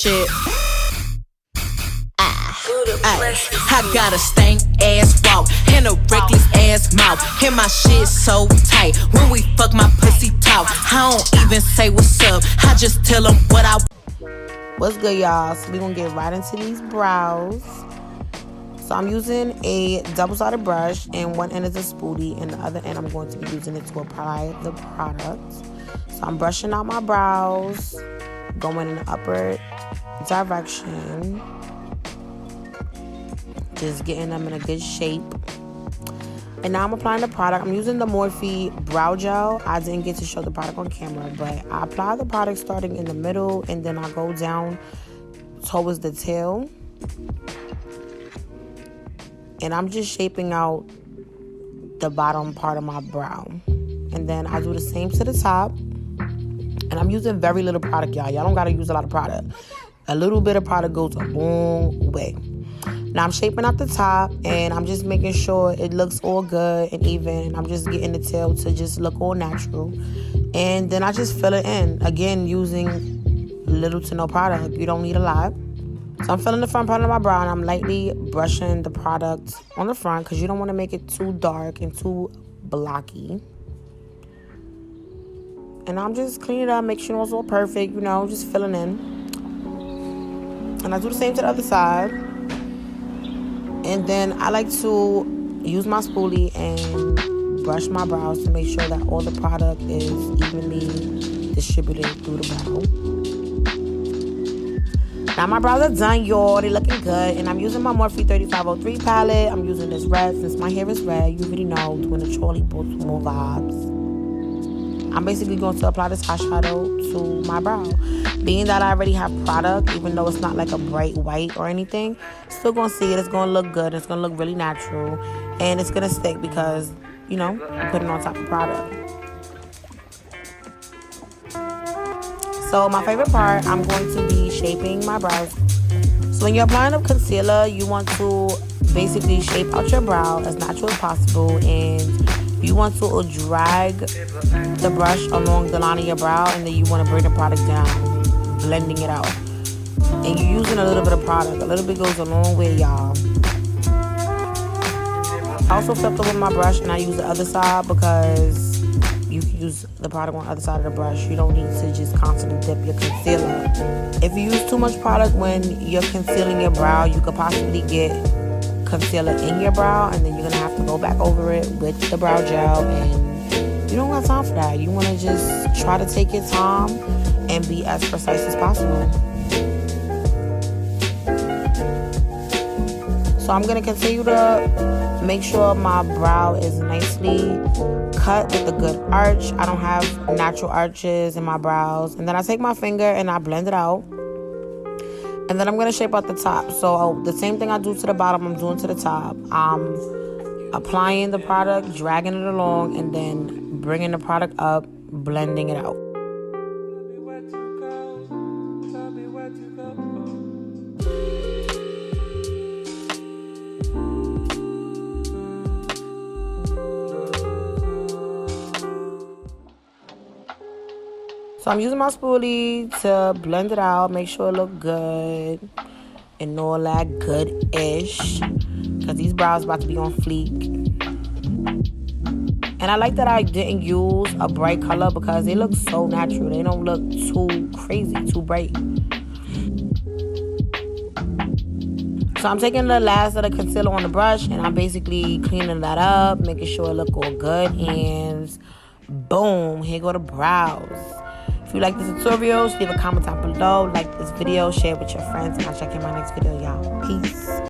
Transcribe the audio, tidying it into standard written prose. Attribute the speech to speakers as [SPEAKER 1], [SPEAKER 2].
[SPEAKER 1] shit. I got a stank ass walk and a reckless ass mouth. And my shit so tight. When we fuck, my pussy talk. I don't even say what's up. I just tell them what I. What's good, y'all? So we gonna get right into these brows. So I'm using a double-sided brush, and one end is a spoolie, and the other end I'm going to be using it to apply the product. So I'm brushing out my brows, going in the upward direction, just getting them in a good shape. And now I'm applying the product. I'm using the Morphe Brow Gel. I didn't get to show the product on camera, but I apply the product starting in the middle, and then I go down towards the tail. And I'm just shaping out the bottom part of my brow. And then I do the same to the top. And I'm using very little product, y'all. Y'all don't gotta use a lot of product. A little bit of product goes a long way. Now I'm shaping out the top, and I'm just making sure it looks all good and even. I'm just getting the tail to just look all natural. And then I just fill it in. Again, using little to no product. You don't need a lot. So I'm filling the front part of my brow, and I'm lightly brushing the product on the front because you don't want to make it too dark and too blocky. And I'm just cleaning it up, make sure it's all perfect, you know, just filling in. And I do the same to the other side. And then I like to use my spoolie and brush my brows to make sure that all the product is evenly distributed through the brow. Now my brows are done, y'all. They're looking good. And I'm using my Morphe 3503 palette. I'm using this red since my hair is red. You already know, doing the Charlie Baltimore vibes. I'm basically going to apply this eyeshadow to my brow. Being that I already have product, even though it's not like a bright white or anything, still going to see it. It's going to look good. It's going to look really natural. And it's going to stick because, you know, I'm putting it on top of product. So my favorite part, I'm going to be shaping my brows. So when you're applying a concealer, you want to basically shape out your brow as natural as possible, and you want to drag the brush along the line of your brow, and then you want to bring the product down, blending it out. And you're using a little bit of product. A little bit goes a long way, y'all. I also flipped over my brush, and I use the other side because you can use the product on the other side of the brush. You don't need to just constantly dip your concealer. If you use too much product when you're concealing your brow, you could possibly get concealer in your brow, and then you're gonna have to go back over it with the brow gel, and you don't have time for that. You want to just try to take your time and be as precise as possible. So I'm gonna continue to make sure my brow is nicely cut with a good arch. I don't have natural arches in my brows. And then I take my finger and I blend it out. And then I'm going to shape out the top. So the same thing I do to the bottom, I'm doing to the top. I'm applying the product, dragging it along, and then bringing the product up, blending it out. So I'm using my spoolie to blend it out, make sure it look good and all that good-ish, because these brows about to be on fleek. And I like that I didn't use a bright color because they look so natural. They don't look too crazy, too bright. So I'm taking the last of the concealer on the brush, and I'm basically cleaning that up, making sure it look all good, and boom, here go the brows. If you like this tutorial, leave a comment down below, like this video, share it with your friends, and I'll check you in my next video, y'all. Peace.